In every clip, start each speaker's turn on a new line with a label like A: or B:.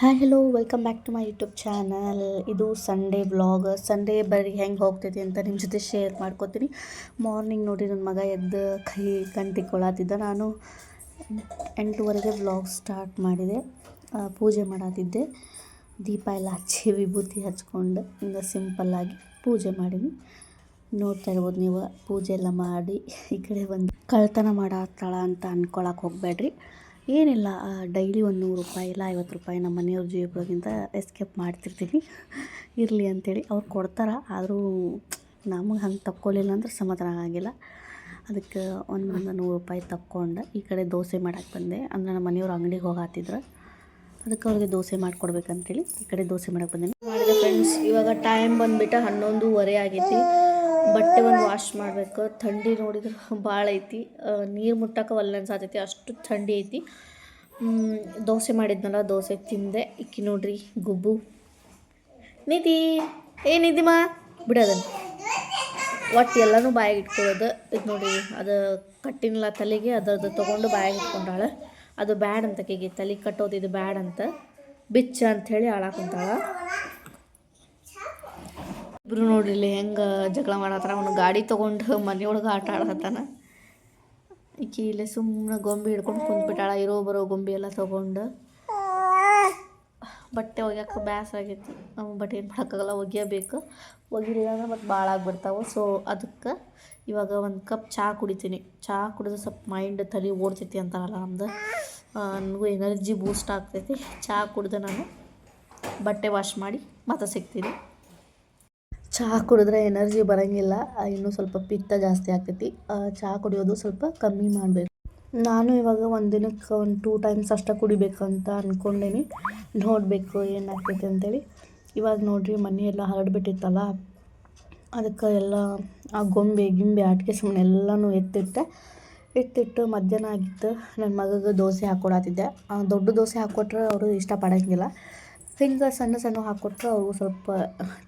A: Hi hello welcome back to my YouTube channel. ಇದು Sunday vlog. Sunday ಬರೀ ಹೆಂಗೆ ಹೋಗ್ತೈತಿ ಅಂತ ನಿಮ್ಮ ಜೊತೆ ಶೇರ್ ಮಾಡ್ಕೋತೀನಿ. ಮಾರ್ನಿಂಗ್ ನೋಡಿ ನನ್ನ ಮಗ ಎದ್ದು ಕಣ್ ತಿಕ್ಕೊಳತ್ತಿದ್ದ. ನಾನು 8:30ಗೆ ವ್ಲಾಗ್ ಸ್ಟಾರ್ಟ್ ಮಾಡಿದೆ. ಪೂಜೆ ಮಾಡತ್ತಿದ್ದೆ. ದೀಪ ಎಲ್ಲ ಹಚ್ಚಿ ವಿಭೂತಿ ಹಚ್ಕೊಂಡು ಹಿಂಗೆ ಸಿಂಪಲ್ಲಾಗಿ ಪೂಜೆ ಮಾಡೀನಿ. ನೋಡ್ತಾ ಇರ್ಬೋದು ನೀವು. ಪೂಜೆ ಎಲ್ಲ ಮಾಡಿ ಈ ಕಡೆ ಬಂದು ಕಳ್ತನ ಮಾಡತ್ತಾಳ ಅಂತ ಅಂದ್ಕೊಳಕ್ಕೆ ಹೋಗಬೇಡ್ರಿ. ಏನಿಲ್ಲ, ಡೈಲಿ ಒಂದು ₹100 ಇಲ್ಲ ₹50 ನಮ್ಮ ಮನೆಯವ್ರ ಜೇಬ್ರಗಿಂತ ಎಸ್ಕೇಪ್ ಮಾಡ್ತಿರ್ತೀನಿ. ಇರಲಿ ಅಂಥೇಳಿ ಅವ್ರು ಕೊಡ್ತಾರೆ. ಆದರೂ ನಮಗೆ ಹಂಗೆ ತಕ್ಕೊಲಿಲ್ಲ ಅಂದ್ರೆ ಸಮಾಧಾನ ಆಗಂಗಿಲ್ಲ. ಅದಕ್ಕೆ ಒಂದು ₹100 ತಕ್ಕೊಂಡು ಈ ಕಡೆ ದೋಸೆ ಮಾಡೋಕ್ಕೆ ಬಂದೆ. ಅಂದರೆ ನಮ್ಮ ಮನೆಯವ್ರು ಅಂಗಡಿಗೆ ಹೋಗಾತಿದ್ರು, ಅದಕ್ಕೆ ಅವ್ರಿಗೆ ದೋಸೆ ಮಾಡಿಕೊಡ್ಬೇಕಂತೇಳಿ ಈ ಕಡೆ ದೋಸೆ ಮಾಡೋಕ್ಕೆ ಬಂದೇನೆ. ಮಾಡಿದೆ ಫ್ರೆಂಡ್ಸ್. ಇವಾಗ ಟೈಮ್ ಬಂದುಬಿಟ್ಟು 11:30 ಆಗೈತಿ. ಬಟ್ಟೆ ಒಂದು ವಾಶ್ ಮಾಡಬೇಕು. ಥಂಡಿ ನೋಡಿದ್ರೆ ಭಾಳ ಐತಿ. ನೀರು ಮುಟ್ಟಕ್ಕೆ ಒಲ್ಲೆ ಅನ್ಸಾತೈತಿ, ಅಷ್ಟು ಥಂಡಿ ಐತಿ. ದೋಸೆ ಮಾಡಿದ್ನಲ್ಲ, ದೋಸೆ ತಿಂದೆ. ಇಕ್ಕಿ ನೋಡ್ರಿ ಗುಬ್ಬು ನಿಧಿ. ನಿಧಿಮ್ಮ ಬಿಡೋದನ್ನು ಒಟ್ಟು ಎಲ್ಲನೂ ಬಾಯಿಗೆ ಇಟ್ಕೊಳ್ಳೋದು. ಇದು ನೋಡಿ, ಅದು ಕಟ್ಟಿನಲ್ಲ ತಲೆಗೆ, ಅದರದ್ದು ತೊಗೊಂಡು ಬಾಯಿಗೆ ಇಟ್ಕೊಂಡಾಳೆ. ಅದು ಬ್ಯಾಡ್ ಅಂತ ಕೇಗಿ ತಲೆ ಕಟ್ಟೋದು, ಇದು ಬ್ಯಾಡ್ ಅಂತ ಬಿಚ್ಚ ಅಂಥೇಳಿ ಹಾಳಾಕೊಂತಾಳ. ಇಬ್ಬರು ನೋಡ್ರಿ ಇಲ್ಲಿ ಹೆಂಗೆ ಜಗಳ ಮಾಡತ್ತಾರ. ಅವನು ಗಾಡಿ ತೊಗೊಂಡು ಮನೆಯೊಳಗೆ ಆಟ ಆಡತ್ತಾನ. ಈಕಿ ಇಲ್ಲೇ ಸುಮ್ಮನೆ ಗೊಂಬೆ ಹಿಡ್ಕೊಂಡು ಕುಂತ್ಬಿಟ್ಟಾಳ. ಇರೋ ಬರೋ ಗೊಂಬೆ ಎಲ್ಲ ತೊಗೊಂಡು. ಬಟ್ಟೆ ಒಗ್ಯಕ್ಕೆ ಬೇಸರ ಆಗೈತಿ. ಬಟ್ ಏನು ಮಾಡೋಕ್ಕಾಗಲ್ಲ, ಒಗ್ಯಬೇಕು. ಒಗಿಲಿಲ್ಲ ಅಂದ್ರೆ ಮತ್ತು ಭಾಳ ಆಗಿಬಿಡ್ತಾವೆ. ಸೊ ಅದಕ್ಕೆ ಇವಾಗ ಒಂದು ಕಪ್ ಚಹಾ ಕುಡಿತೀನಿ. ಚಹಾ ಕುಡಿದ್ರೆ ಸ್ವಲ್ಪ ಮೈಂಡ್ ತಲೆ ಓಡ್ತೈತಿ ಅಂತಾರಲ್ಲ, ನಮ್ದು ನನಗೂ ಎನರ್ಜಿ ಬೂಸ್ಟ್ ಆಗ್ತೈತಿ. ಚಹಾ ಕುಡಿದು ನಾನು ಬಟ್ಟೆ ವಾಶ್ ಮಾಡಿ ಮತ್ತೆ ಸಿಗ್ತೀನಿ. ಚಹಾ ಕುಡಿದ್ರೆ ಎನರ್ಜಿ ಬರೋಂಗಿಲ್ಲ, ಇನ್ನೂ ಸ್ವಲ್ಪ ಪಿತ್ತ ಜಾಸ್ತಿ ಆಗ್ತೈತಿ. ಚಹಾ ಕುಡಿಯೋದು ಸ್ವಲ್ಪ ಕಮ್ಮಿ ಮಾಡಬೇಕು. ನಾನು ಇವಾಗ ಒಂದು ದಿನಕ್ಕೆ ಒಂದು 2 ಟೈಮ್ಸ್ ಅಷ್ಟೇ ಕುಡಿಬೇಕಂತ ಅಂದ್ಕೊಂಡೇನಿ. ನೋಡಬೇಕು ಏನಾಗ್ತೈತಿ ಅಂತೇಳಿ. ಇವಾಗ ನೋಡಿರಿ ಮನೆಯೆಲ್ಲ ಹರಡ್ಬಿಟ್ಟಿತ್ತಲ್ಲ, ಅದಕ್ಕೆ ಎಲ್ಲ ಆ ಗಿಂಬೆ ಆಟಿಕೆ ಸುಮ್ಮನೆ ಎಲ್ಲನೂ ಎತ್ತಿಟ್ಟು ಮಧ್ಯಾಹ್ನ ಆಗಿತ್ತು. ನನ್ನ ಮಗಗೆ ದೋಸೆ ಹಾಕ್ಕೊಡತ್ತಿದ್ದೆ. ದೊಡ್ಡ ದೋಸೆ ಹಾಕ್ಕೊಟ್ರೆ ಅವರು ಇಷ್ಟಪಡೋಂಗಿಲ್ಲ. ಹಿಂಗೆ ಸಣ್ಣ ಸಣ್ಣ ಹಾಕ್ಕೊಟ್ರೆ ಅವ್ರಿಗೂ ಸ್ವಲ್ಪ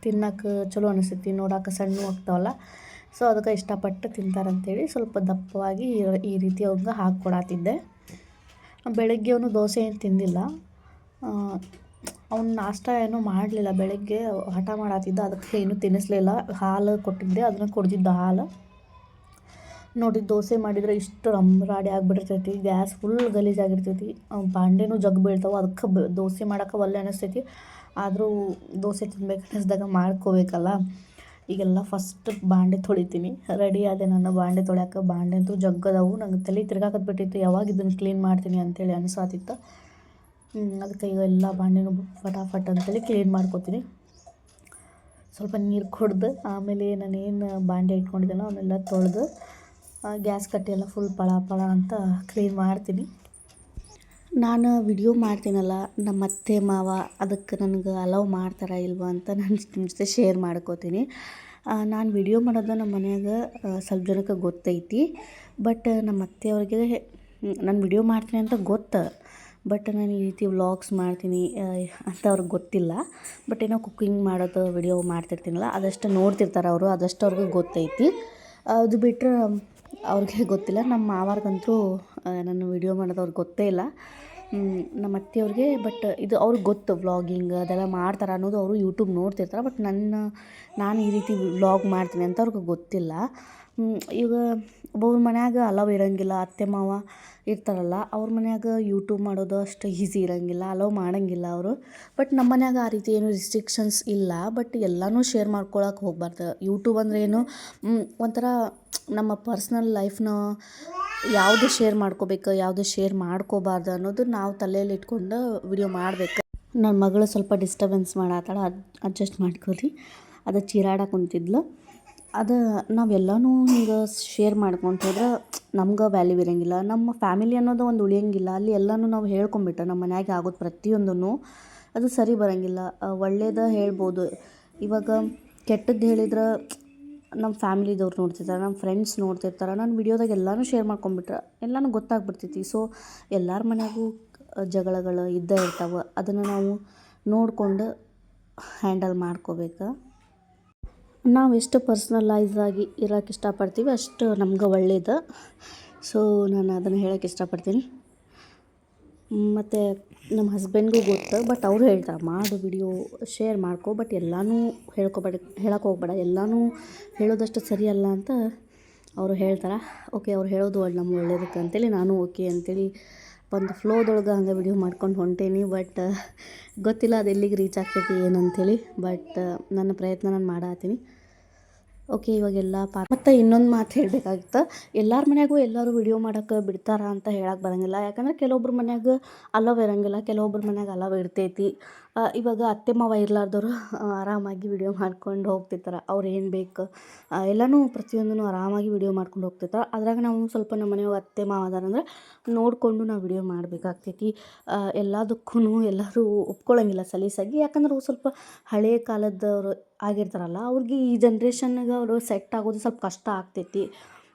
A: ತಿನ್ನೋಕೆ ಚಲೋ ಅನಿಸ್ತೈತಿ, ನೋಡೋಕೆ ಸಣ್ಣ ಆಗ್ತಾವಲ್ಲ. ಸೊ ಅದಕ್ಕೆ ಇಷ್ಟಪಟ್ಟು ತಿಂತಾರಂತೇಳಿ ಸ್ವಲ್ಪ ದಪ್ಪವಾಗಿ ಈ ರೀತಿ ಅವ್ರಿಗೆ ಹಾಕ್ಕೊಡತ್ತಿದ್ದೆ. ಬೆಳಗ್ಗೆ ಅವನು ದೋಸೆ ಏನು ತಿಂದಿಲ್ಲ. ಅವ್ನು ನಾಷ್ಟ ಏನೂ ಮಾಡಲಿಲ್ಲ. ಬೆಳಗ್ಗೆ ಹಠ ಮಾಡತ್ತಿದ್ದ, ಅದಕ್ಕೆ ಏನೂ ತಿನ್ನಿಸ್ಲಿಲ್ಲ. ಹಾಲು ಕೊಟ್ಟಿದ್ದೆ, ಅದನ್ನು ಕುಡ್ದಿದ್ದ ಹಾಲು. ನೋಡಿ, ದೋಸೆ ಮಾಡಿದರೆ ಇಷ್ಟು ರಂಬರಾಡಿ ಆಗಿಬಿಟ್ಟಿರ್ತೈತಿ. Gas full ಗಲೀಜಾಗಿರ್ತೈತಿ. ಬಾಂಡೆನೂ ಜಗ್ ಬೀಳ್ತಾವೆ. ಅದಕ್ಕೆ ದೋಸೆ ಮಾಡೋಕೆ ಒಲ್ಲೆ ಅನ್ನಿಸ್ತೈತಿ. ಆದರೂ ದೋಸೆ ತಿನ್ಬೇಕು ಅನ್ನಿಸ್ದಾಗ ಮಾಡ್ಕೋಬೇಕಲ್ಲ. ಈಗೆಲ್ಲ ಫಸ್ಟ್ ಬಾಂಡೆ ತೊಳಿತೀನಿ. ರೆಡಿ ಆದೆ ನಾನು ಬಾಂಡೆ ತೊಳ್ಯಾಕೆ. ಬಾಂಡೆ ಅಂತೂ ಜಗ್ಗದವು. ನಂಗೆ ತಲೆ ತಿರ್ಗಾಕತ್ಬಿಟ್ಟಿತ್ತು, ಯಾವಾಗ ಇದನ್ನು ಕ್ಲೀನ್ ಮಾಡ್ತೀನಿ ಅಂಥೇಳಿ ಅನಿಸಾತಿತ್ತು. ಅದಕ್ಕೆ ಈಗ ಎಲ್ಲ ಬಾಂಡೆನೂ ಫಟಾಫಟ್ ಅಂತೇಳಿ ಕ್ಲೀನ್ ಮಾಡ್ಕೋತೀನಿ. ಸ್ವಲ್ಪ ನೀರು ಕುಡ್ದು ಆಮೇಲೆ ನಾನೇನು ಬಾಂಡೆ ಇಟ್ಕೊಂಡಿದ್ದೆನೋ ಅವನ್ನೆಲ್ಲ ತೊಳೆದು ಗ್ಯಾಸ್ ಕಟ್ಟಿ ಎಲ್ಲ ಫುಲ್ ಪಳ ಅಂತ ಕ್ಲೀನ್ ಮಾಡ್ತೀನಿ. ನಾನು ವಿಡಿಯೋ ಮಾಡ್ತೀನಲ್ಲ, ನಮ್ಮ ಅತ್ತೆ ಮಾವ ಅದಕ್ಕೆ ನನಗೆ ಅಲೌ ಮಾಡ್ತಾರಾ ಇಲ್ವಾ ಅಂತ ನಾನು ನಿಮ್ಮ ಜೊತೆ ಶೇರ್ ಮಾಡ್ಕೋತೀನಿ. ನಾನು ವಿಡಿಯೋ ಮಾಡೋದು ನಮ್ಮ ಮನ್ಯಾಗ ಸ್ವಲ್ಪ ಜನಕ್ಕೆ ಗೊತ್ತೈತಿ. ಬಟ್ ನಮ್ಮ ಅತ್ತೆಯವ್ರಿಗೆ ನಾನು ವಿಡಿಯೋ ಮಾಡ್ತೀನಿ ಅಂತ ಗೊತ್ತು. ಬಟ್ ನಾನು ಈ ರೀತಿ ವ್ಲಾಗ್ಸ್ ಮಾಡ್ತೀನಿ ಅಂತ ಅವ್ರಿಗೆ ಗೊತ್ತಿಲ್ಲ. ಬಟ್ ಏನೋ ಕುಕ್ಕಿಂಗ್ ಮಾಡೋದು ವಿಡಿಯೋ ಮಾಡ್ತಿರ್ತೀನಲ್ಲ, ಅದಷ್ಟು ನೋಡ್ತಿರ್ತಾರೆ ಅವರು, ಅದಷ್ಟು ಅವ್ರಿಗೆ ಗೊತ್ತೈತಿ. ಅದು ಬಿಟ್ಟರೆ ಅವ್ರಿಗೆ ಗೊತ್ತಿಲ್ಲ. ನಮ್ಮ ಮಾವಾರ್ಗಂತೂ ನಾನು ವಿಡಿಯೋ ಮಾಡೋದು ಅವ್ರಿಗೆ ಗೊತ್ತೇ ಇಲ್ಲ. ನಮ್ಮ ಅತ್ತೆಯವ್ರಿಗೆ ಬಟ್ ಇದು ಅವ್ರಿಗೆ ಗೊತ್ತು, ವ್ಲಾಗಿಂಗ್ ಅದೆಲ್ಲ ಮಾಡ್ತಾರೆ ಅನ್ನೋದು. ಅವರು ಯೂಟ್ಯೂಬ್ ನೋಡ್ತಿರ್ತಾರೆ. ಬಟ್ ನಾನು ಈ ರೀತಿ ವ್ಲಾಗ್ ಮಾಡ್ತೀನಿ ಅಂತ ಅವ್ರಿಗೆ ಗೊತ್ತಿಲ್ಲ. ಈಗ ಒಬ್ಬೊಬ್ರ ಮನ್ಯಾಗ ಅಲೌ ಇರೋಂಗಿಲ್ಲ. ಅತ್ತೆ ಮಾವ ಇರ್ತಾರಲ್ಲ, ಅವ್ರ ಮನ್ಯಾಗ ಯೂಟ್ಯೂಬ್ ಮಾಡೋದು ಅಷ್ಟು ಈಸಿ ಇರೋಂಗಿಲ್ಲ, ಅಲೌ ಮಾಡೋಂಗಿಲ್ಲ ಅವರು. ಬಟ್ ನಮ್ಮ ಮನ್ಯಾಗ ಆ ರೀತಿ ಏನೂ ರಿಸ್ಟ್ರಿಕ್ಷನ್ಸ್ ಇಲ್ಲ. ಬಟ್ ಎಲ್ಲನೂ ಶೇರ್ ಮಾಡ್ಕೊಳಕ್ಕೆ ಹೋಗ್ಬಾರ್ದು. ಯೂಟ್ಯೂಬ್ ಅಂದ್ರೆ ಏನು, ಒಂಥರ ನಮ್ಮ ಪರ್ಸ್ನಲ್ ಲೈಫ್ನ ಯಾವುದು ಶೇರ್ ಮಾಡ್ಕೋಬೇಕು, ಯಾವುದು ಶೇರ್ ಮಾಡ್ಕೋಬಾರ್ದು ಅನ್ನೋದು ನಾವು ತಲೆಯಲ್ಲಿ ಇಟ್ಕೊಂಡು ವಿಡಿಯೋ ಮಾಡಬೇಕು. ನನ್ನ ಮಗಳು ಸ್ವಲ್ಪ ಡಿಸ್ಟರ್ಬೆನ್ಸ್ ಮಾಡತ್ತಾಳ, ಅಡ್ಜಸ್ಟ್ ಮಾಡ್ಕೊಳ್ಳಿ. ಅದು ಚೀರಾಡಕ್ಕೆ ಕುಂತಿದ್ಲು. ಅದು ನಾವೆಲ್ಲನೂ ಹಿಂಗೆ ಶೇರ್ ಮಾಡ್ಕೊಂಡು ಹೋದ್ರೆ ನಮ್ಗೆ ವ್ಯಾಲ್ಯೂ ಇರೋಂಗಿಲ್ಲ. ನಮ್ಮ ಫ್ಯಾಮಿಲಿ ಅನ್ನೋದು ಒಂದು ಉಳಿಯೋಂಗಿಲ್ಲ. ಅಲ್ಲಿ ಎಲ್ಲನೂ ನಾವು ಹೇಳ್ಕೊಂಬಿಟ್ರೆ ನಮ್ಮ ಮನ್ಯಾಗೆ ಆಗೋದು ಪ್ರತಿಯೊಂದೂ ಅದು ಸರಿ ಬರೋಂಗಿಲ್ಲ. ಒಳ್ಳೇದು ಹೇಳ್ಬೋದು. ಇವಾಗ ಕೆಟ್ಟದ್ದು ಹೇಳಿದ್ರೆ ನಮ್ಮ ಫ್ಯಾಮಿಲಿದವ್ರು ನೋಡ್ತಿರ್ತಾರೆ, ನಮ್ಮ ಫ್ರೆಂಡ್ಸ್ ನೋಡ್ತಿರ್ತಾರೆ. ನಾನು ವಿಡಿಯೋದಾಗ ಎಲ್ಲನೂ ಶೇರ್ ಮಾಡ್ಕೊಂಬಿಟ್ರೆ ಎಲ್ಲನೂ ಗೊತ್ತಾಗ್ಬಿಡ್ತೈತಿ. ಸೊ ಎಲ್ಲರ ಮನೆಯಾಗೂ ಜಗಳಗಳು ಇದ್ದೇ ಇರ್ತಾವೆ. ಅದನ್ನು ನಾವು ನೋಡಿಕೊಂಡು ಹ್ಯಾಂಡಲ್ ಮಾಡ್ಕೋಬೇಕು. ನಾವು ಎಷ್ಟು ಪರ್ಸ್ನಲೈಸ್ ಆಗಿ ಇರೋಕ್ಕೆ ಇಷ್ಟಪಡ್ತೀವಿ ಅಷ್ಟು ನಮ್ಗೆ ಒಳ್ಳೇದು. ಸೊ ನಾನು ಅದನ್ನು ಹೇಳೋಕ್ಕೆ ಇಷ್ಟಪಡ್ತೀನಿ. ಮತ್ತು ನಮ್ಮ ಹಸ್ಬೆಂಡ್ಗೂ ಗೊತ್ತು, ಬಟ್ ಅವರು ಹೇಳ್ತಾರೆ ಮಾಡು ವಿಡಿಯೋ ಶೇರ್ ಮಾಡ್ಕೊ, ಬಟ್ ಎಲ್ಲನೂ ಹೇಳಕ್ಕೆ ಹೋಗ್ಬೇಡ, ಎಲ್ಲನೂ ಹೇಳೋದಷ್ಟು ಸರಿ ಅಲ್ಲ ಅಂತ ಅವರು ಹೇಳ್ತಾರೆ. ಓಕೆ, ಅವ್ರು ಹೇಳೋದು ನಮ್ಮ ಒಳ್ಳೇದಕ್ಕೆ ಅಂತೇಳಿ ನಾನು ಓಕೆ ಅಂತೇಳಿ ಒಂದು ಫ್ಲೋದೊಳಗೆ ಹಂಗೆ ವಿಡಿಯೋ ಮಾಡ್ಕೊಂಡು ಹೊಂಟೇನಿ. ಬಟ್ ಗೊತ್ತಿಲ್ಲ ಅದು ಎಲ್ಲಿಗೆ ರೀಚ್ ಆಗ್ತೈತಿ ಏನಂತೇಳಿ, ಬಟ್ ನನ್ನ ಪ್ರಯತ್ನ ನಾನು ಮಾಡತ್ತೀನಿ. ಓಕೆ, ಇವಾಗೆಲ್ಲ ಮತ್ತು ಇನ್ನೊಂದು ಮಾತು ಹೇಳಬೇಕಾಗಿತ್ತು, ಎಲ್ಲರ ಮನ್ಯಾಗೂ ಎಲ್ಲರೂ ವಿಡಿಯೋ ಮಾಡೋಕ್ಕೆ ಬಿಡ್ತಾರ ಅಂತ ಹೇಳಕ್ಕೆ ಬರೋಂಗಿಲ್ಲ. ಯಾಕಂದ್ರೆ ಕೆಲವೊಬ್ರ ಮನ್ಯಾಗ ಅಲವ್ ಇರೋಂಗಿಲ್ಲ, ಕೆಲವೊಬ್ರ ಮನ್ಯಾಗ ಅಲವ್ ಇರ್ತೈತಿ. ಇವಾಗ ಅತ್ತೆ ಮಾವ ಇರಲಾರ್ದವ್ರು ಆರಾಮಾಗಿ ವಿಡಿಯೋ ಮಾಡ್ಕೊಂಡು ಹೋಗ್ತಿರ್ತಾರೆ. ಅವ್ರು ಏನು ಬೇಕು ಎಲ್ಲನೂ ಪ್ರತಿಯೊಂದೂ ಆರಾಮಾಗಿ ವಿಡಿಯೋ ಮಾಡ್ಕೊಂಡು ಹೋಗ್ತಿರ್ತಾರೆ. ಅದ್ರಾಗ ನಾವು ಸ್ವಲ್ಪ ನಮ್ಮ ಮನೆಯೊಳಗೆ ಅತ್ತೆ ಮಾವ ಅದಾರಂದ್ರೆ ನೋಡಿಕೊಂಡು ನಾವು ವಿಡಿಯೋ ಮಾಡಬೇಕಾಗ್ತೈತಿ. ಎಲ್ಲದಕ್ಕೂ ಎಲ್ಲರೂ ಒಪ್ಕೊಳ್ಳೋಂಗಿಲ್ಲ ಸಲೀಸಾಗಿ, ಯಾಕಂದ್ರೆ ಅವು ಸ್ವಲ್ಪ ಹಳೆಯ ಕಾಲದವರು ಆಗಿರ್ತಾರಲ್ಲ, ಅವ್ರಿಗೆ ಈ ಜನ್ರೇಷನ್ಗೆ ಅವರು ಸೆಟ್ ಆಗೋದು ಸ್ವಲ್ಪ ಕಷ್ಟ ಆಗ್ತೈತಿ.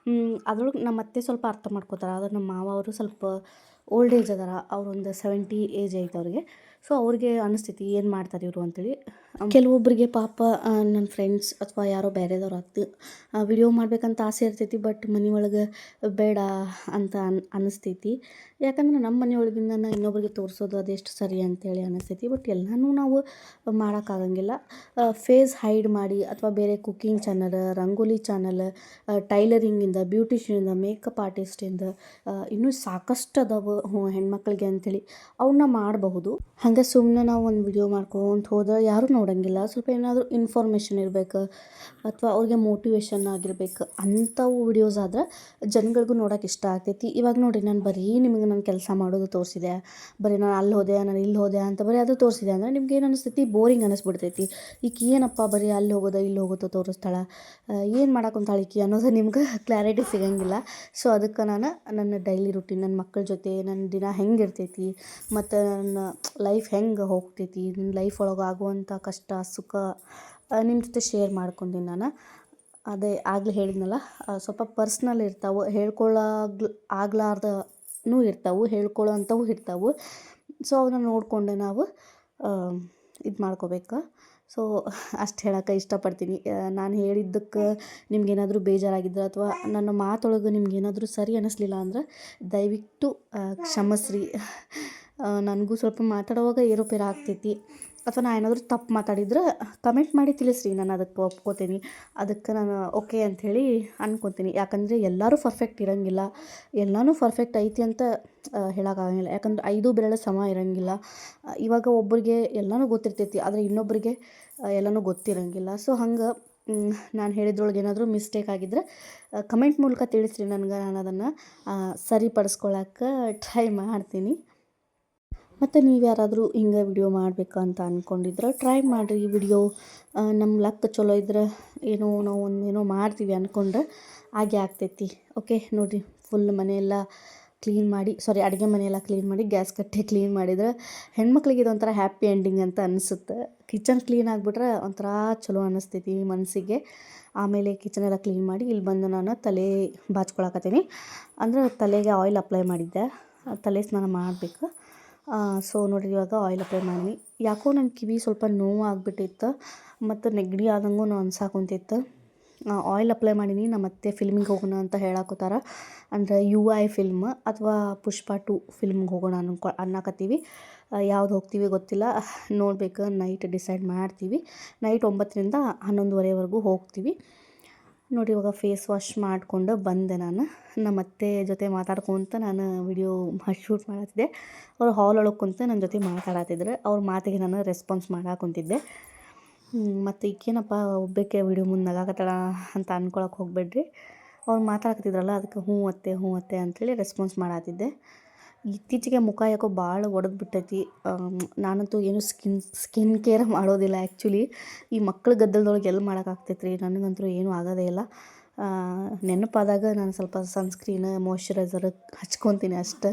A: ಅದ್ರೊಳಗೆ ನಮ್ಮ ಅತ್ತೆ ಸ್ವಲ್ಪ ಅರ್ಥ ಮಾಡ್ಕೋತಾರೆ. ಆದ್ರೆ ನಮ್ಮ ಮಾವ ಅವರು ಸ್ವಲ್ಪ ಓಲ್ಡ್ ಏಜ್ ಅದಾರ, ಅವ್ರೊಂದು 70 ಏಜ್ ಐತೆ ಅವ್ರಿಗೆ. ಸೊ ಅವ್ರಿಗೆ ಅನಿಸ್ತೈತಿ ಏನು ಮಾಡ್ತಾರೆ ಇವರು ಅಂತೇಳಿ. ಕೆಲವೊಬ್ಬರಿಗೆ ಪಾಪ ನನ್ನ ಫ್ರೆಂಡ್ಸ್ ಅಥವಾ ಯಾರೋ ಬೇರೆದವ್ರು ಆಗ್ತಿ ವಿಡಿಯೋ ಮಾಡ್ಬೇಕಂತ ಆಸೆ ಇರ್ತೈತಿ, ಬಟ್ ಮನೆಯೊಳಗೆ ಬೇಡ ಅಂತ ಅನ್ನಿಸ್ತೈತಿ. ಯಾಕಂದ್ರೆ ನಮ್ಮ ಮನೆಯೊಳಗಿಂದ ಇನ್ನೊಬ್ರಿಗೆ ತೋರಿಸೋದು ಅದೆಷ್ಟು ಸರಿ ಅಂತೇಳಿ ಅನ್ನಿಸ್ತೈತಿ. ಬಟ್ ಎಲ್ಲನೂ ನಾವು ಮಾಡೋಕ್ಕಾಗಂಗಿಲ್ಲ. ಫೇಸ್ ಹೈಡ್ ಮಾಡಿ ಅಥವಾ ಬೇರೆ ಕುಕ್ಕಿಂಗ್ ಚಾನಲ್, ರಂಗೋಲಿ ಚಾನಲ್, ಟೈಲರಿಂಗಿಂದ, ಬ್ಯೂಟಿಷಿಯನಿಂದ, ಮೇಕಪ್ ಆರ್ಟಿಸ್ಟಿಂದ ಇನ್ನೂ ಸಾಕಷ್ಟು ಅದಾವೆ ಹೆಣ್ಮಕ್ಳಿಗೆ ಅಂಥೇಳಿ ಅವನ್ನ ಮಾಡಬಹುದು. ಹಾಗೆ ಸುಮ್ಮನೆ ನಾವು ಒಂದು ವಿಡಿಯೋ ಮಾಡ್ಕೊಂತ ಹೋದ್ರೆ ಯಾರೂ ನೋಡೋಂಗಿಲ್ಲ. ಸ್ವಲ್ಪ ಏನಾದರೂ ಇನ್ಫಾರ್ಮೇಷನ್ ಇರಬೇಕು ಅಥವಾ ಅವ್ರಿಗೆ ಮೋಟಿವೇಶನ್ ಆಗಿರ್ಬೇಕು ಅಂಥವು ವಿಡಿಯೋಸ್ ಆದ್ರೆ ಜನಗಳಿಗೂ ನೋಡೋಕೆ ಇಷ್ಟ ಆಗ್ತೈತಿ. ಇವಾಗ ನೋಡಿರಿ, ನಾನು ಬರೀ ನಿಮಗೆ ನಾನು ಕೆಲಸ ಮಾಡೋದು ತೋರಿಸಿದೆ, ಬರೀ ನಾನು ಅಲ್ಲಿ ಹೋದೆ, ನಾನು ಇಲ್ಲಿ ಹೋದೆ ಅಂತ ಬರೀ ಅದು ತೋರಿಸಿದೆ ಅಂದರೆ ನಿಮ್ಗೆ ಏನು ಅನಿಸ್ತೈತಿ, ಬೋರಿಂಗ್ ಅನ್ನಿಸ್ಬಿಡ್ತೈತಿ. ಈಕೆ ಏನಪ್ಪ ಬರೀ ಅಲ್ಲಿ ಹೋಗೋದು ಇಲ್ಲಿ ಹೋಗೋದು ತೋರಿಸ್ತಾಳೆ, ಏನು ಮಾಡಕ್ಕಂತಾಳೆ ಈಕೆ ಅನ್ನೋದು ನಿಮ್ಗೆ ಕ್ಲಾರಿಟಿ ಸಿಗೋಂಗಿಲ್ಲ. ಸೊ ಅದಕ್ಕೆ ನಾನು ನನ್ನ ಡೈಲಿ ರುಟೀನ್, ನನ್ನ ಮಕ್ಕಳ ಜೊತೆ ನನ್ನ ದಿನ ಹೆಂಗೆ ಇರ್ತೈತಿ ಮತ್ತು ನನ್ನ ಲೈಫ್ ಹೆಂಗೆ ಹೋಗ್ತೈತಿ, ನನ್ನ ಲೈಫ್ ಒಳಗೆ ಆಗುವಂಥ ಕಷ್ಟ ಸುಖ ನಿಮ್ಮ ಜೊತೆ ಶೇರ್ ಮಾಡ್ಕೊಂತೀನಿ ನಾನು. ಅದೇ ಆಗಲೇ ಹೇಳಿದ್ನಲ್ಲ, ಸ್ವಲ್ಪ ಪರ್ಸ್ನಲ್ ಇರ್ತಾವೆ, ಆಗ್ಲಾರ್ದನೂ ಇರ್ತಾವೆ, ಹೇಳ್ಕೊಳ್ಳೋ ಅಂಥವು ಇರ್ತಾವೆ. ಸೊ ಅವನ್ನ ನೋಡಿಕೊಂಡು ನಾವು ಇದು ಮಾಡ್ಕೋಬೇಕು. ಸೊ ಅಷ್ಟು ಹೇಳೋಕ್ಕೆ ಇಷ್ಟಪಡ್ತೀನಿ. ನಾನು ಹೇಳಿದ್ದಕ್ಕೆ ನಿಮ್ಗೇನಾದರೂ ಬೇಜಾರಾಗಿದ್ರೆ ಅಥವಾ ನನ್ನ ಮಾತೊಳಗೆ ನಿಮ್ಗೇನಾದರೂ ಸರಿ ಅನ್ನಿಸ್ಲಿಲ್ಲ ಅಂದ್ರೆ ದಯವಿಟ್ಟು ಕ್ಷಮಿಸ್ರಿ. ನನಗೂ ಸ್ವಲ್ಪ ಮಾತಾಡುವಾಗ ಏರುಪೇರು ಆಗ್ತೈತಿ, ಅಥವಾ ನಾನು ಏನಾದರೂ ತಪ್ಪು ಮಾತಾಡಿದ್ರೆ ಕಮೆಂಟ್ ಮಾಡಿ ತಿಳಿಸ್ರಿ, ನಾನು ಅದಕ್ಕೆ ಒಪ್ಕೋತೀನಿ. ಅದಕ್ಕೆ ನಾನು ಓಕೆ ಅಂಥೇಳಿ ಅನ್ಕೊತೀನಿ. ಯಾಕಂದರೆ ಎಲ್ಲರೂ ಪರ್ಫೆಕ್ಟ್ ಇರೋಂಗಿಲ್ಲ, ಎಲ್ಲನೂ ಪರ್ಫೆಕ್ಟ್ ಐತಿ ಅಂತ ಹೇಳೋಕ್ಕಾಗಂಗಿಲ್ಲ. ಯಾಕಂದ್ರೆ 5 ಬೆರಳು ಸಮ ಇರೋಂಗಿಲ್ಲ. ಇವಾಗ ಒಬ್ಬರಿಗೆ ಎಲ್ಲನೂ ಗೊತ್ತಿರ್ತೈತಿ, ಆದರೆ ಇನ್ನೊಬ್ಬರಿಗೆ ಎಲ್ಲನೂ ಗೊತ್ತಿರೋಂಗಿಲ್ಲ. ಸೊ ಹಂಗೆ ನಾನು ಹೇಳಿದ್ರೊಳಗೆ ಏನಾದರೂ ಮಿಸ್ಟೇಕ್ ಆಗಿದ್ರೆ ಕಮೆಂಟ್ ಮೂಲಕ ತಿಳಿಸ್ರಿ ನನಗೆ, ನಾನು ಅದನ್ನು ಸರಿಪಡಿಸ್ಕೊಳಕ್ಕೆ ಟ್ರೈ ಮಾಡ್ತೀನಿ. ಮತ್ತು ನೀವು ಯಾರಾದರೂ ಹಿಂಗೆ ವಿಡಿಯೋ ಮಾಡಬೇಕು ಅಂತ ಅಂದ್ಕೊಂಡಿದ್ರೆ ಟ್ರೈ ಮಾಡಿರಿ. ವಿಡಿಯೋ ನಮ್ಮ ಲಕ್ ಚಲೋ ಇದ್ರೆ ನಾವು ಏನೋ ಮಾಡ್ತೀವಿ ಅಂದ್ಕೊಂಡ್ರೆ ಹಾಗೆ ಆಗ್ತೈತಿ. ಓಕೆ ನೋಡಿರಿ, ಫುಲ್ ಮನೆಯೆಲ್ಲ ಕ್ಲೀನ್ ಮಾಡಿ, ಅಡುಗೆ ಮನೆಯೆಲ್ಲ ಕ್ಲೀನ್ ಮಾಡಿ, ಗ್ಯಾಸ್ ಕಟ್ಟೆ ಕ್ಲೀನ್ ಮಾಡಿದ್ರೆ ಹೆಣ್ಮಕ್ಳಿಗೆ ಇದೊಂಥರ ಹ್ಯಾಪಿ ಎಂಡಿಂಗ್ ಅಂತ ಅನಿಸುತ್ತೆ. ಕಿಚನ್ ಕ್ಲೀನ್ ಆಗಿಬಿಟ್ರೆ ಒಂಥರ ಚಲೋ ಅನ್ನಿಸ್ತೈತಿ ಮನಸ್ಸಿಗೆ. ಆಮೇಲೆ ಕಿಚನೆಲ್ಲ ಕ್ಲೀನ್ ಮಾಡಿ ಇಲ್ಲಿ ಬಂದು ನಾನು ತಲೆ ಬಾಚ್ಕೊಳಕತ್ತೀನಿ. ಅಂದರೆ ತಲೆಗೆ ಆಯಿಲ್ ಅಪ್ಲೈ ಮಾಡಿದ್ದೆ, ತಲೆ ಸ್ನಾನ ಮಾಡಬೇಕು. ಸೊ ನೋಡಿರಿ, ಇವಾಗ ಆಯಿಲ್ ಅಪ್ಲೈ ಮಾಡೀನಿ. ಯಾಕೋ ನನ್ನ ಕಿವಿ ಸ್ವಲ್ಪ ನೋವು ಆಗಿಬಿಟ್ಟಿತ್ತು ಮತ್ತು ನೆಗಡಿ ಆದಂಗೂ ಅನ್ಸಾಕೊಂತಿತ್ತು. ಆಯಿಲ್ ಅಪ್ಲೈ ಮಾಡೀನಿ. ನಮ್ಮ ಅತ್ತೆ ಫಿಲ್ಮಿಗೆ ಹೋಗೋಣ ಅಂತ ಹೇಳಾಕೋತಾರ, ಅಂದರೆ UI ಫಿಲ್ಮ್ ಅಥವಾ ಪುಷ್ಪ 2 ಫಿಲ್ಮ್ಗೆ ಹೋಗೋಣ ಅನ್ನಕತ್ತೀವಿ. ಯಾವ್ದು ಹೋಗ್ತೀವಿ ಗೊತ್ತಿಲ್ಲ, ನೋಡಬೇಕು, ನೈಟ್ ಡಿಸೈಡ್ ಮಾಡ್ತೀವಿ. ನೈಟ್ 9ರಿಂದ 11:30ವರೆಗೂ ಹೋಗ್ತೀವಿ. ನೋಡಿ, ಇವಾಗ ಫೇಸ್ ವಾಶ್ ಮಾಡಿಕೊಂಡು ಬಂದೆ. ನಾನು ನಮ್ಮ ಅತ್ತೆ ಜೊತೆ ಮಾತಾಡ್ಕೊತ ನಾನು ವಿಡಿಯೋ ಶೂಟ್ ಮಾಡತ್ತಿದ್ದೆ. ಅವ್ರು ಹಾಲ್ ಒಳಗೆ ಕುಂತು ನನ್ನ ಜೊತೆ ಮಾತಾಡತ್ತಿದ್ರು. ಅವ್ರ ಮಾತಿಗೆ ನಾನು ರೆಸ್ಪಾನ್ಸ್ ಮಾಡಾಕೊಂತಿದ್ದೆ. ಮತ್ತು ಈಗೇನಪ್ಪ ಒಬ್ಬಕ್ಕೆ ವಿಡಿಯೋ ಮುಂದೆ ನಗಾಕತ್ತಾಳ ಅಂತ ಅಂದ್ಕೊಳಕ್ಕೆ ಹೋಗ್ಬೇಡ್ರಿ. ಅವ್ರು ಮಾತಾಡ್ತಿದ್ರಲ್ಲ, ಅದಕ್ಕೆ ಹ್ಞೂ ಅತ್ತೆ ಅಂಥೇಳಿ ರೆಸ್ಪಾನ್ಸ್ ಮಾಡತ್ತಿದ್ದೆ. ಇತ್ತೀಚೆಗೆ ಮುಖ ಯಾಕೋ ಭಾಳ ಒಡೆದು ಬಿಟ್ಟೈತಿ. ನಾನಂತೂ ಏನು ಸ್ಕಿನ್ ಕೇರ್ ಮಾಡೋದಿಲ್ಲ ಆ್ಯಕ್ಚುಲಿ. ಈ ಮಕ್ಳ ಗದ್ದಲದೊಳಗೆ ಎಲ್ಲಿ ಮಾಡೋಕ್ಕಾಗ್ತೈತೆ ರೀ, ನನಗಂತೂ ಏನೂ ಆಗೋದೇ ಇಲ್ಲ. ನೆನಪಾದಾಗ ನಾನು ಸ್ವಲ್ಪ ಸನ್ಸ್ಕ್ರೀನ್, ಮಾಯ್ಶ್ಚರೈಸರ್ ಹಚ್ಕೊತೀನಿ ಅಷ್ಟೆ.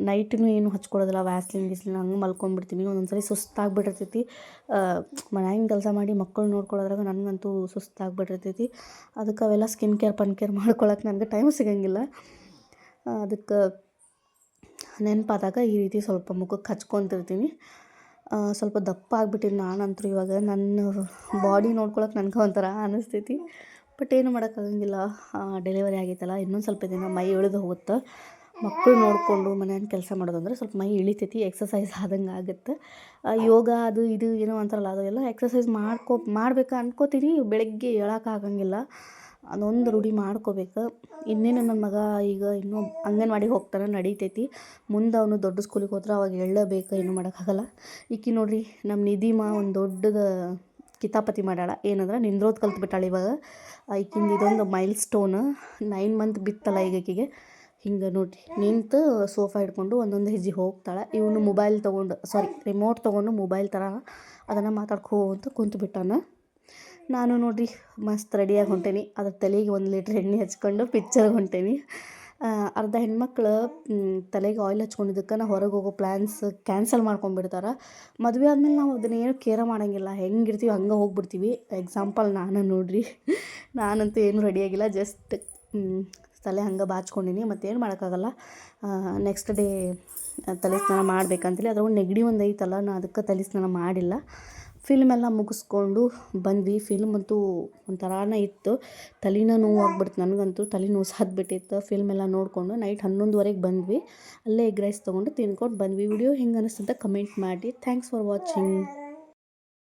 A: ನೈಟೂ ಏನು ಹಚ್ಕೊಳ್ಳೋದಿಲ್ಲ, ವ್ಯಾಸ್ಲಿನ್ ಹಂಗೆ ಮಲ್ಕೊಂಡ್ಬಿಡ್ತೀನಿ. ಒಂದೊಂದು ಸರಿ ಸುಸ್ತಾಗ್ಬಿಟ್ಟಿರ್ತೈತಿ. ಮನ್ಯಾಗಿನ ಕೆಲಸ ಮಾಡಿ ಮಕ್ಕಳು ನೋಡ್ಕೊಳ್ಳೋದ್ರಾಗ ನನಗಂತೂ ಸುಸ್ತಾಗ್ಬಿಟ್ಟಿರ್ತೈತಿ. ಅದಕ್ಕೆ ಅವೆಲ್ಲ ಸ್ಕಿನ್ ಕೇರ್ ಮಾಡ್ಕೊಳಕ್ಕೆ ನನಗೆ ಟೈಮ್ ಸಿಗೋಂಗಿಲ್ಲ. ಅದಕ್ಕೆ ನೆನಪಾದಾಗ ಈ ರೀತಿ ಸ್ವಲ್ಪ ಮುಖಕ್ಕೆ ಹಚ್ಕೊತಿರ್ತೀನಿ. ಸ್ವಲ್ಪ ದಪ್ಪ ಆಗಿಬಿಟ್ಟಿನಿ ನಾನಂತೂ. ಇವಾಗ ನನ್ನ ಬಾಡಿ ನೋಡ್ಕೊಳಕ್ಕೆ ನನಗೆ ಒಂಥರ ಅನ್ನಿಸ್ತೈತಿ. ಬಟ್ ಏನು ಮಾಡೋಕ್ಕಾಗಂಗಿಲ್ಲ, ಡೆಲಿವರಿ ಆಗೈತಲ್ಲ, ಇನ್ನೊಂದು ಸ್ವಲ್ಪ ದಿನ ಮೈ ಇಳಿದು ಹೋಗುತ್ತೆ. ಮಕ್ಕಳು ನೋಡಿಕೊಂಡು ಮನೆಯನ್ನ ಕೆಲಸ ಮಾಡೋದಂದ್ರೆ ಸ್ವಲ್ಪ ಮೈ ಇಳಿತೈತಿ, ಎಕ್ಸಸೈಸ್ ಆದಂಗೆ ಆಗುತ್ತೆ. ಯೋಗ ಅದು ಇದು ಏನೋ ಅಂತಾರಲ್ಲ ಅದೆಲ್ಲ ಎಕ್ಸಸೈಸ್ ಮಾಡ್ಬೇಕು ಅನ್ಕೋತೀನಿ, ಬೆಳಗ್ಗೆ ಏಳೋಕ್ಕಾಗಂಗಿಲ್ಲ. ಅದೊಂದು ರೂಢಿ ಮಾಡ್ಕೋಬೇಕು. ಇನ್ನೇನು ನನ್ನ ಮಗ ಈಗ ಇನ್ನೂ ಅಂಗನವಾಡಿಗೆ ಹೋಗ್ತಾನೆ, ನಡೀತೈತಿ. ಮುಂದೆ ಅವನು ದೊಡ್ಡ ಸ್ಕೂಲಿಗೆ ಹೋದ್ರೆ ಅವಾಗ ಎಳ್ಳಬೇಕು, ಏನೂ ಮಾಡೋಕ್ಕಾಗಲ್ಲ. ಈಕಿ ನೋಡಿರಿ ನಮ್ಮ ನಿಧಿಮಾ ಒಂದು ದೊಡ್ಡದು ಕಿತಾಪತಿ ಮಾಡ್ಯಾಳ. ಏನಂದ್ರೆ ನಿಂದ್ರೋದು ಕಲ್ತ್ಬಿಟ್ಟಾಳೆ ಇವಾಗ. ಈಕಿಂದು ಇದೊಂದು ಮೈಲ್ ಸ್ಟೋನ್. 9 ಮಂತ್ ಬಿತ್ತಲ್ಲ ಈಗ ಆಕಿಗೆ. ಹಿಂಗೆ ನೋಡಿರಿ ನಿಂತು ಸೋಫಾ ಹಿಡ್ಕೊಂಡು ಒಂದೊಂದು ಹೆಜ್ಜೆ ಹೋಗ್ತಾಳೆ. ಇವನು ಮೊಬೈಲ್ ತೊಗೊಂಡು ರಿಮೋಟ್ ತೊಗೊಂಡು ಮೊಬೈಲ್ ಥರ ಅದನ್ನು ಮಾತಾಡ್ಕೋತ ಕುಂತ್ಬಿಟ್ಟಾನ. ನಾನು ನೋಡಿರಿ ಮಸ್ತ್ ರೆಡಿಯಾಗಿ ಹೊಂಟೇನಿ. ಅದ್ರ ತಲೆಗೆ 1 ಲೀಟ್ರ್ ಎಣ್ಣೆ ಹಚ್ಕೊಂಡು ಪಿಕ್ಚರ್ಗೆ ಹೊಂಟೇನಿ. ಅರ್ಧ ಹೆಣ್ಮಕ್ಳು ತಲೆಗೆ ಆಯಿಲ್ ಹಚ್ಕೊಂಡಿದ್ದಕ್ಕೆ ನಾವು ಹೊರಗೆ ಹೋಗೋ ಪ್ಲ್ಯಾನ್ಸ್ ಕ್ಯಾನ್ಸಲ್ ಮಾಡ್ಕೊಂಡ್ಬಿಡ್ತಾರೆ. ಮದುವೆ ಆದಮೇಲೆ ನಾವು ಅದನ್ನೇನು ಕೇರ ಮಾಡೋಂಗಿಲ್ಲ, ಹೆಂಗಿರ್ತೀವಿ ಹಂಗೆ ಹೋಗ್ಬಿಡ್ತೀವಿ. ಎಕ್ಸಾಂಪಲ್ ನಾನು ನೋಡಿರಿ, ನಾನಂತೂ ಏನು ರೆಡಿಯಾಗಿಲ್ಲ, ಜಸ್ಟ್ ತಲೆ ಹಂಗೆ ಬಾಚ್ಕೊಂಡೀನಿ. ಮತ್ತೇನು ಮಾಡೋಕ್ಕಾಗಲ್ಲ. ನೆಕ್ಸ್ಟ್ ಡೇ ತಲೆ ಸ್ನಾನ ಮಾಡ್ಬೇಕಂತೇಳಿ ಅದ್ರೊಳಗೆ ನೆಗಡಿ ಒಂದು ಐತಲ್ಲ, ನಾನು ಅದಕ್ಕೆ ತಲೆ ಸ್ನಾನ ಮಾಡಿಲ್ಲ. ಫಿಲ್ಮೆಲ್ಲ ಮುಗಿಸ್ಕೊಂಡು ಬಂದ್ವಿ. ಫಿಲ್ಮ್ ಅಂತೂ ಒಂಥರಾನೇ ಇತ್ತು, ತಲೆನ ನೋವು ಆಗ್ಬಿಡ್ತು. ನನಗಂತೂ ತಲೆ ನೋವು ಸದ್ಬಿಟ್ಟಿತ್ತು. ಫಿಲ್ಮೆಲ್ಲ ನೋಡಿಕೊಂಡು ನೈಟ್ 11:30ಗೆ ಬಂದ್ವಿ. ಅಲ್ಲೇ ಎಗ್ ರೈಸ್ ತೊಗೊಂಡು ತಿನ್ಕೊಂಡು ಬಂದ್ವಿ. ವಿಡಿಯೋ ಹೆಂಗೆ ಅನಿಸ್ತಂತ ಕಮೆಂಟ್ ಮಾಡಿ. Thanks for watching.